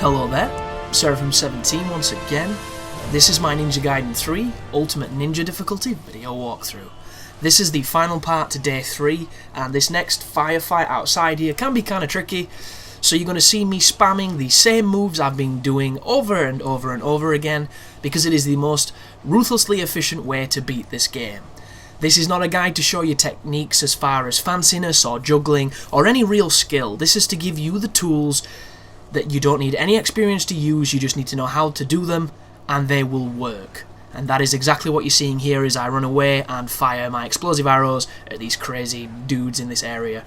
Hello there, Seraphim17 once again. This is my Ninja Gaiden 3 Ultimate Ninja difficulty video walkthrough. This is the final part to day 3, and this next firefight outside here can be kind of tricky, so you're going to see me spamming the same moves I've been doing over and over and over again, because it is the most ruthlessly efficient way to beat this game. This is not a guide to show you techniques as far as fanciness or juggling or any real skill. This is to give you the tools that you don't need any experience to use, you just need to know how to do them, and they will work. And that is exactly what you're seeing here as I run away and fire my explosive arrows at these crazy dudes in this area.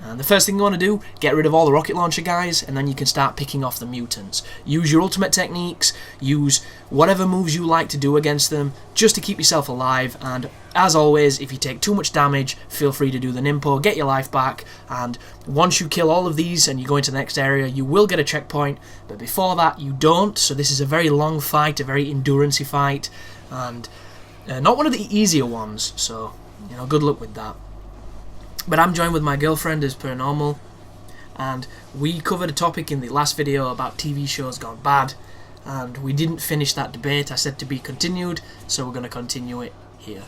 And the first thing you want to do, get rid of all the rocket launcher guys, and then you can start picking off the mutants. Use your ultimate techniques, use whatever moves you like to do against them, just to keep yourself alive, and as always, if you take too much damage, feel free to do the Nimpo, get your life back, and once you kill all of these and you go into the next area, you will get a checkpoint, but before that you don't, so this is a very long fight, a very endurance-y fight, and not one of the easier ones, so, you know, good luck with that. But I'm joined with my girlfriend as per normal, and we covered a topic in the last video about TV shows gone bad, and we didn't finish that debate. I said to be continued, so we're going to continue it here.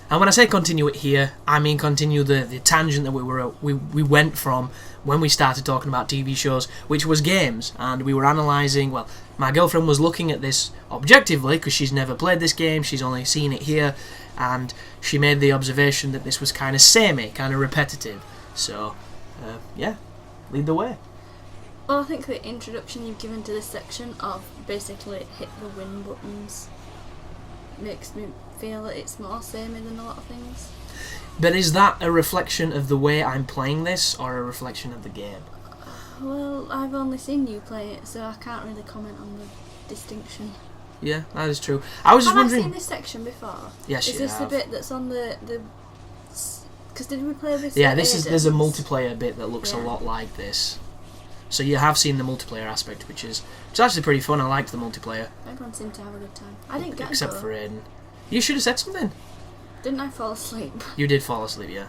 And when I say continue it here, I mean continue the tangent that we went from when we started talking about TV shows, which was games, and we were analysing, well, my girlfriend was looking at this objectively, because she's never played this game, she's only seen it here, and she made the observation that this was kind of samey, kind of repetitive. So, yeah, lead the way. Well, I think the introduction you've given to this section of basically hit the win buttons makes me feel that it's more samey than a lot of things. But is that a reflection of the way I'm playing this, or a reflection of the game? Well, I've only seen you play it, so I can't really comment on the distinction. Yeah, that is true. I was just wondering... Have I seen this section before? Yes, you have. Is this the bit that's on the... Because did we play this? Yeah, there's a multiplayer bit that looks a lot like this. So you have seen the multiplayer aspect, which is actually pretty fun. I liked the multiplayer. Everyone seemed to have a good time. I didn't get except for Aiden. You should have said something. Didn't I fall asleep? You did fall asleep, yeah.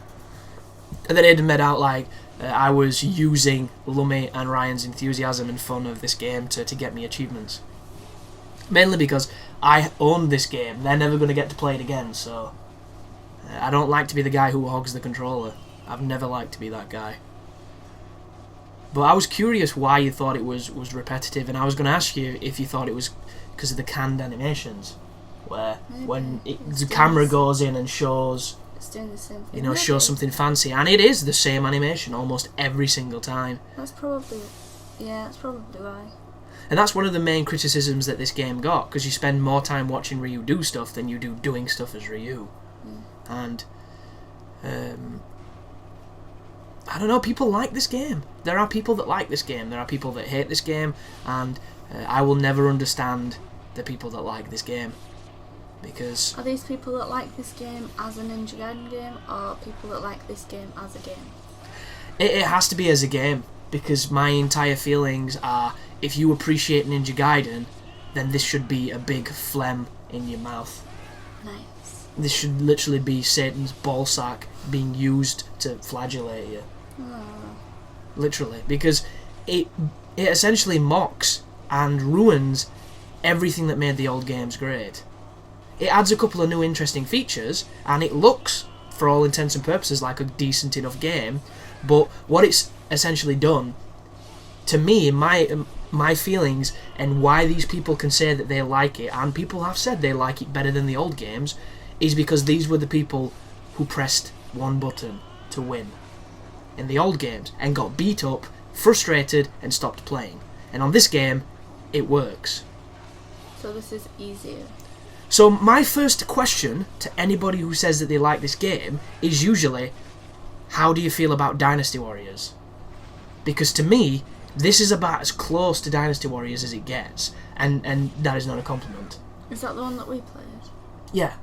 And then Aiden made out like I was using Lummy and Ryan's enthusiasm and fun of this game to get me achievements. Mainly because I own this game. They're never going to get to play it again, so... I don't like to be the guy who hogs the controller. I've never liked to be that guy. But I was curious why you thought it was repetitive, and I was going to ask you if you thought it was because of the canned animations, where when the camera goes in and shows, it's doing the same thing. You know, shows something fancy, and it is the same animation almost every single time. That's probably why. And that's one of the main criticisms that this game got, because you spend more time watching Ryu do stuff than you do doing stuff as Ryu. And I don't know, people like this game. There are people that like this game, there are people that hate this game, and I will never understand the people that like this game. Because... Are these people that like this game as a Ninja Gaiden game, or people that like this game as a game? It has to be as a game, because my entire feelings are, if you appreciate Ninja Gaiden, then this should be a big phlegm in your mouth. Nice. This should literally be Satan's ballsack being used to flagellate you. Literally, because it essentially mocks and ruins everything that made the old games great. It adds a couple of new interesting features, and it looks, for all intents and purposes, like a decent enough game, but what it's essentially done, to me, my feelings, and why these people can say that they like it, and people have said they like it better than the old games, is because these were the people who pressed one button to win in the old games, and got beat up, frustrated, and stopped playing. And on this game, it works. So this is easier. So my first question to anybody who says that they like this game is usually, how do you feel about Dynasty Warriors? Because to me, this is about as close to Dynasty Warriors as it gets, and that is not a compliment. Is that the one that we played? Yeah.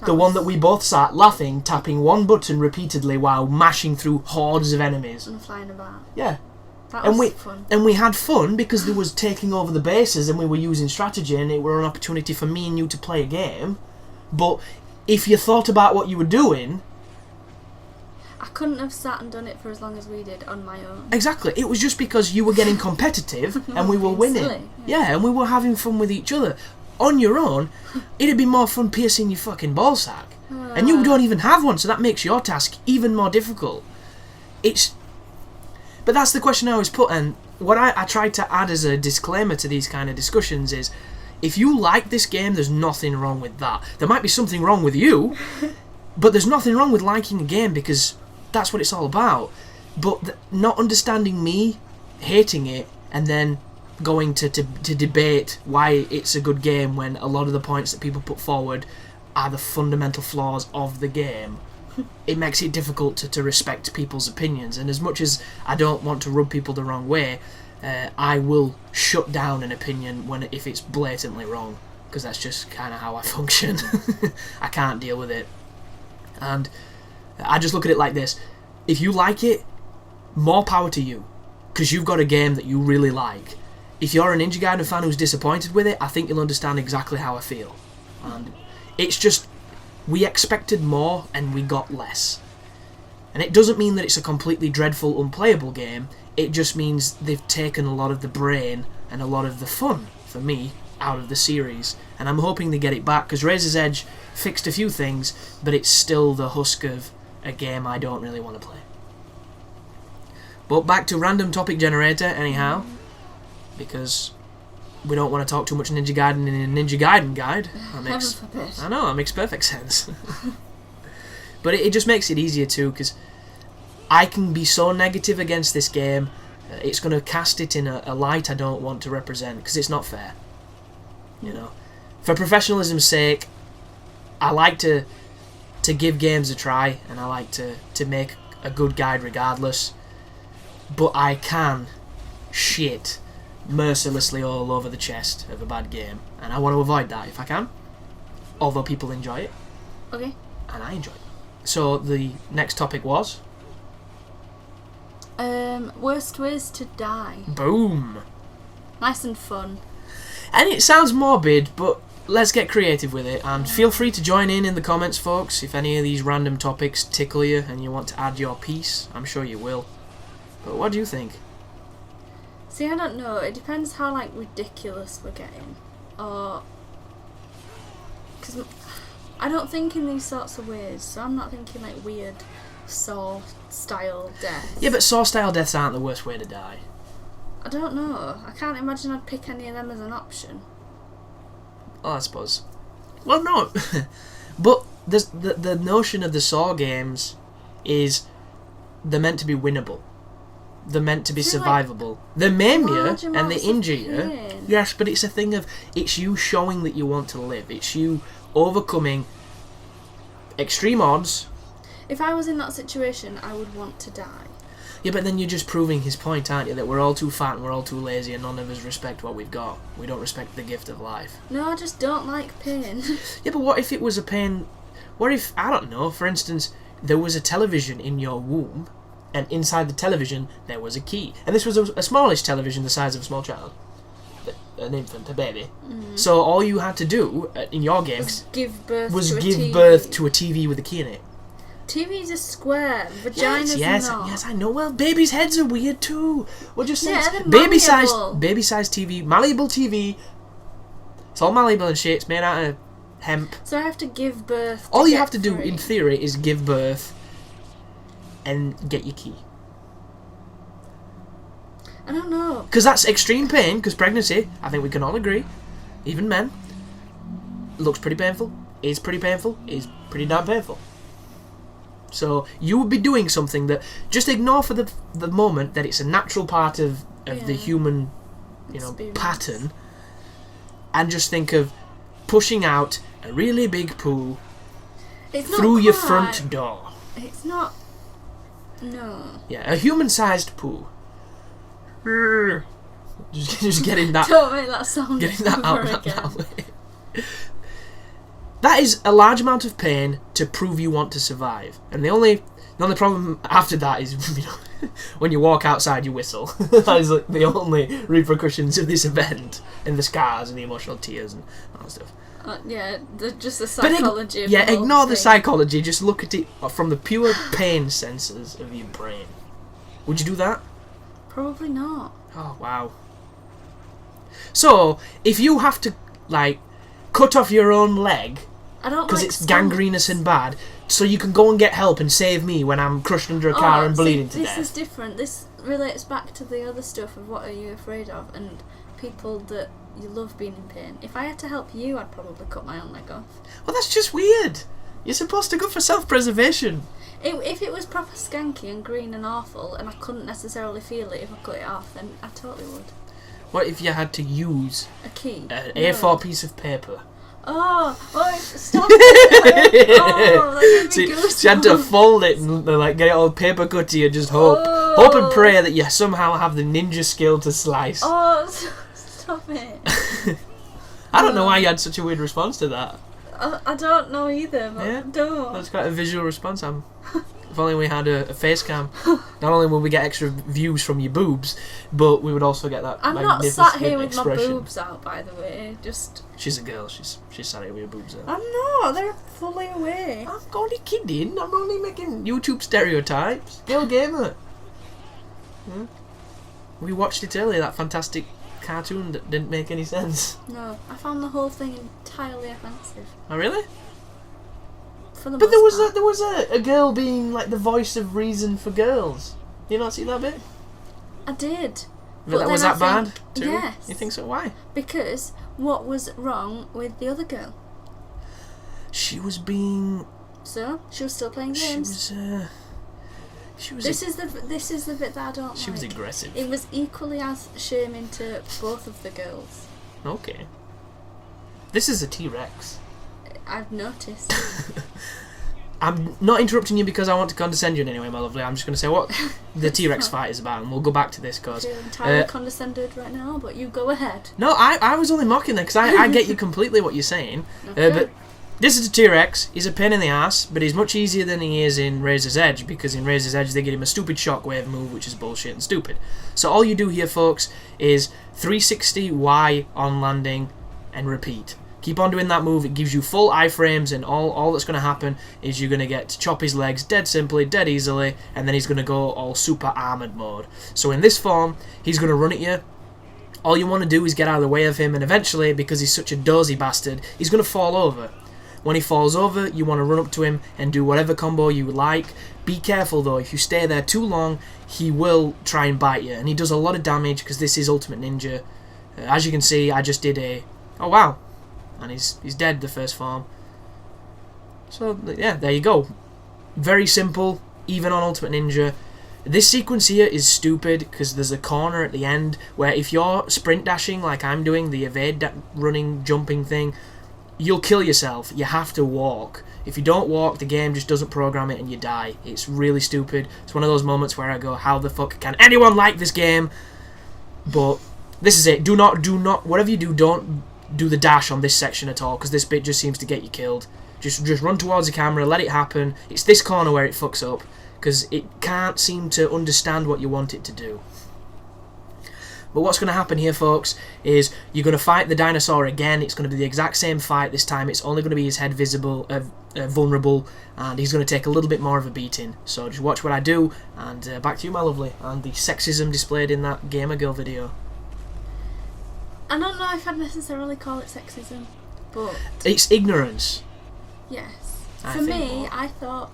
The one that we both sat laughing, tapping one button repeatedly while mashing through hordes of enemies. And flying about. Yeah. That was fun. And we had fun because there was taking over the bases and we were using strategy, and it were an opportunity for me and you to play a game. But if you thought about what you were doing... I couldn't have sat and done it for as long as we did on my own. Exactly. It was just because you were getting competitive and we were Being winning. silly, Yeah, and we were having fun with each other. On your own, it'd be more fun piercing your fucking ballsack. And you don't even have one, so that makes your task even more difficult. But that's the question I always put, and what I tried to add as a disclaimer to these kind of discussions is, if you like this game, there's nothing wrong with that. There might be something wrong with you, but there's nothing wrong with liking a game, because that's what it's all about. But not understanding me, hating it, and then going to debate why it's a good game when a lot of the points that people put forward are the fundamental flaws of the game, it makes it difficult to respect people's opinions. And as much as I don't want to rub people the wrong way, I will shut down an opinion if it's blatantly wrong, because that's just kind of how I function. I can't deal with it. And I just look at it like this: if you like it, more power to you, because you've got a game that you really like. If you're a Ninja Gaiden fan who's disappointed with it, I think you'll understand exactly how I feel. And it's just, we expected more and we got less. And it doesn't mean that it's a completely dreadful, unplayable game. It just means they've taken a lot of the brain and a lot of the fun, for me, out of the series. And I'm hoping they get it back, because Razor's Edge fixed a few things, but it's still the husk of a game I don't really want to play. But back to random topic generator, anyhow, because we don't want to talk too much Ninja Gaiden in a Ninja Gaiden guide. I know, that makes perfect sense. But it just makes it easier too, because I can be so negative against this game, it's going to cast it in a light I don't want to represent, because it's not fair. You know, for professionalism's sake, I like to give games a try, and I like to make a good guide regardless. But I can shit mercilessly all over the chest of a bad game, and I want to avoid that if I can, although people enjoy it. Okay. And I enjoy it. So the next topic was? Worst ways to die. Boom! Nice and fun. And it sounds morbid, but let's get creative with it, and feel free to join in the comments, folks, if any of these random topics tickle you and you want to add your piece. I'm sure you will. But what do you think? See, I don't know. It depends how, like, ridiculous we're getting. Or... because I don't think in these sorts of ways, so I'm not thinking, like, weird Saw-style deaths. Yeah, but Saw-style deaths aren't the worst way to die. I don't know. I can't imagine I'd pick any of them as an option. Oh, I suppose. Well, no. But the notion of the Saw games is they're meant to be winnable. They're meant to be survivable. Like, they maim you and they injure you. Yes, but it's a thing of, it's you showing that you want to live. It's you overcoming extreme odds. If I was in that situation, I would want to die. Yeah, but then you're just proving his point, aren't you? That we're all too fat and we're all too lazy and none of us respect what we've got. We don't respect the gift of life. No, I just don't like pain. Yeah, but what if it was a pain... What if, I don't know, for instance, there was a television in your womb, and inside the television there was a key. And this was a smallish television the size of a small child. An infant, a baby. Mm. So all you had to do in your games was give birth to a TV with a key in it. TVs are square, vaginas not. Yes, I know. Well, babies' heads are weird too. We're just saying, baby-sized TV, malleable TV. It's all malleable and shit. It's made out of hemp. So I have to give birth. All you have to do, in theory, is give birth and get your key. I don't know. Because that's extreme pain. Because pregnancy, I think we can all agree, even men, looks pretty painful. Is pretty painful. Is pretty damn painful. So you would be doing something that, just ignore for the moment that it's a natural part of the human, pattern, and just think of pushing out a really big poo through your front door. It's not. No. Yeah, a human-sized poo. Just getting that. Don't make that sound. Getting that out that way. That is a large amount of pain to prove you want to survive. And the only problem after that is, when you walk outside, you whistle. That is like the only repercussions of this event, and the scars and the emotional tears and all that stuff. Yeah, just the psychology of yeah, the whole ignore thing. the psychology. Just look at it from the pure pain sensors of your brain. Would you do that? Probably not. Oh, wow. So, if you have to, like, cut off your own leg I don't because like it's stunts. gangrenous and bad, so you can go and get help and save me when I'm crushed under a car and bleeding to this death. This is different. This relates back to the other stuff of what are you afraid of and people that you love being in pain. If I had to help you, I'd probably cut my own leg off. Well, that's just weird. You're supposed to go for self-preservation. If it was proper skanky and green and awful and I couldn't necessarily feel it if I cut it off, then I totally would. What if you had to use A key? an No. A4 piece of paper? Oh, stop it! Oh, that gave So me you had to goosebumps. fold it and like get it all paper cutty and just hope and pray that you somehow have the ninja skill to slice. Oh, stop it! I don't know why you had such a weird response to that. I don't know either, but Yeah? don't. That's quite a visual response. If only we had a face cam. Not only would we get extra views from your boobs, but we would also get that I'm not magnificent sat here with expression. my boobs out, by the way. Just She's a girl. She's sat here with her boobs out. I'm not. They're fully away. I'm only kidding. I'm only making YouTube stereotypes. Girl gamer. Yeah. We watched it earlier. That fantastic cartoon that didn't make any sense. No, I found the whole thing entirely offensive. Oh really? For the But most there was a girl being like the voice of reason for girls. You not see that bit? I did. But that then was I that bad think- too? Yes. You think so? Why? Because what was wrong with the other girl? She was being. So she was still playing games. She was. This is the bit that I don't She like. was aggressive. It was equally as shaming to both of the girls. Okay. This is a T-Rex. I've noticed. I'm not interrupting you because I want to condescend you in any way, my lovely. I'm just going to say what the T-Rex fight is about, and we'll go back to this I because. feel entirely condescended right now, but you go ahead. No, I was only mocking that because I get you completely what you're saying. Okay. But this is a T-Rex. He's a pain in the ass, but he's much easier than he is in Razor's Edge because in Razor's Edge they give him a stupid shockwave move, which is bullshit and stupid. So all you do here, folks, is 360 Y on landing and repeat. Keep on doing that move. It gives you full iframes, and all that's going to happen is you're going to get to chop his legs dead simply, dead easily, and then he's going to go all super armoured mode. So in this form, he's going to run at you. All you want to do is get out of the way of him, and eventually, because he's such a dozy bastard, he's going to fall over. When he falls over, you want to run up to him and do whatever combo you like. Be careful though, if you stay there too long, he will try and bite you, and he does a lot of damage because this is Ultimate Ninja. As you can see, I just did a... Oh wow! And he's dead, the first form. So, yeah, there you go. Very simple, even on Ultimate Ninja. This sequence here is stupid, because there's a corner at the end, where if you're sprint dashing like I'm doing, the evade running, jumping thing, you'll kill yourself. You have to walk. If you don't walk, the game just doesn't program it and you die. It's really stupid. It's one of those moments where I go, how the fuck can anyone like this game? But this is it. Do not, whatever you do, don't do the dash on this section at all, because this bit just seems to get you killed. Just run towards the camera, let it happen. It's this corner where it fucks up, because it can't seem to understand what you want it to do. But what's going to happen here, folks, is you're going to fight the dinosaur again. It's going to be the exact same fight this time. It's only going to be his head vulnerable, and he's going to take a little bit more of a beating. So just watch what I do, and back to you, my lovely, and the sexism displayed in that gamer girl video. I don't know if I'd necessarily call it sexism, but It's ignorance. yes. I For think me, more. I thought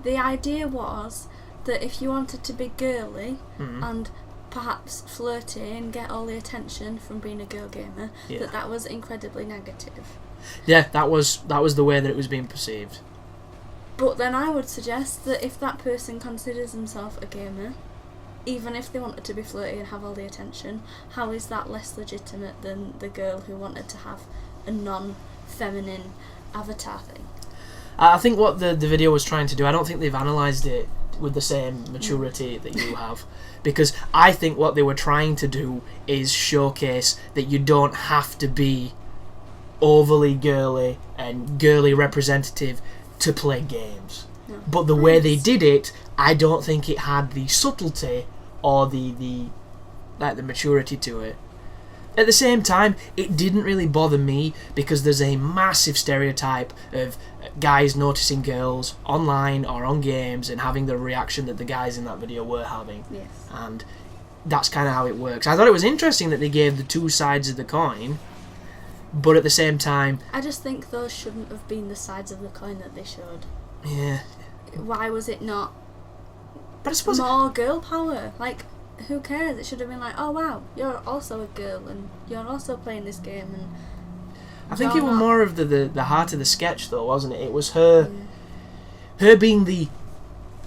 the idea was that if you wanted to be girly and perhaps flirty and get all the attention from being a girl gamer, Yeah. that was incredibly negative. Yeah, that was the way that it was being perceived. But then I would suggest that if that person considers himself a gamer, even if they wanted to be flirty and have all the attention, how is that less legitimate than the girl who wanted to have a non-feminine avatar thing? I think what the video was trying to do, I don't think they've analysed it with the same maturity that you have, because I think what they were trying to do is showcase that you don't have to be overly girly and girly representative to play games. No. But the way they did it, I don't think it had the subtlety or the maturity to it. At the same time, it didn't really bother me because there's a massive stereotype of guys noticing girls online or on games and having the reaction that the guys in that video were having. Yes. And that's kind of how it works. I thought it was interesting that they gave the two sides of the coin, but at the same time... I just think those shouldn't have been the sides of the coin that they showed. Yeah. Why was it not But I suppose... more girl power? Like, who cares? It should have been like, oh wow, you're also a girl and you're also playing this game. And I think it was more of the heart of the sketch, though, wasn't it? It was her being the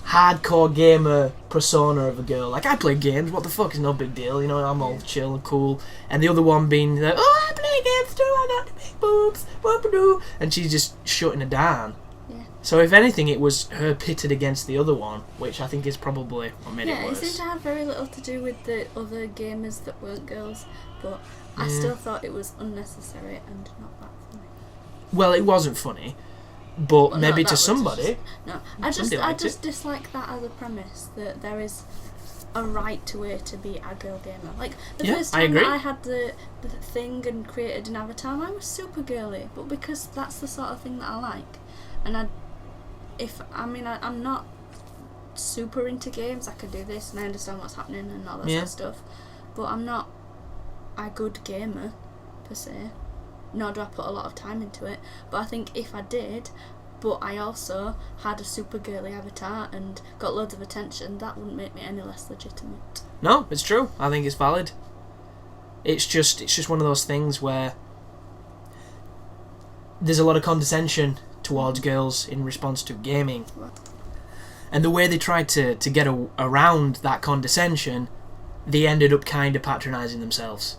hardcore gamer persona of a girl. Like, I play games, what the fuck, is no big deal, you know, I'm all chill and cool. And the other one being like, oh, I play games too, I got the big boobs, whoop-a-doo. And she's just shutting it down. Yeah. So if anything, it was her pitted against the other one, which I think is probably what made it worse. Yeah, it seemed to have very little to do with the other gamers that weren't girls, but I still thought it was unnecessary and not that funny. Well, it wasn't funny, but Well, maybe no, to somebody. I somebody liked just dislike that as a premise, that there is a right to way to be a girl gamer. Like, the first time that I had the thing and created an avatar, I was super girly, but because that's the sort of thing that I like. And I'm not super into games, I can do this and I understand what's happening and all that sort of stuff, but I'm not a good gamer, per se, nor do I put a lot of time into it. But I think if I did, but I also had a super girly avatar and got loads of attention, that wouldn't make me any less legitimate. No, it's true. I think it's valid. It's just one of those things where there's a lot of condescension towards girls in response to gaming. And the way they tried to get around that condescension, they ended up kind of patronising themselves.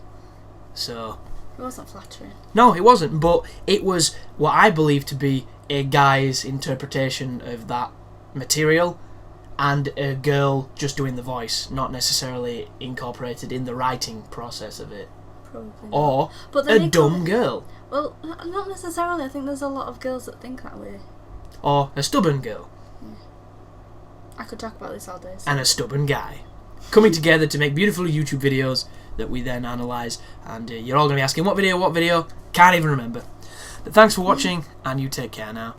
So... It wasn't flattering. No, it wasn't, but it was what I believe to be a guy's interpretation of that material and a girl just doing the voice, not necessarily incorporated in the writing process of it. Probably not. Or but a dumb girl. Well, not necessarily. I think there's a lot of girls that think that way. Or a stubborn girl. Yeah. I could talk about this all day. So. And a stubborn guy. Coming together to make beautiful YouTube videos that we then analyse. And you're all going to be asking, what video? Can't even remember. But thanks for watching, and you take care now.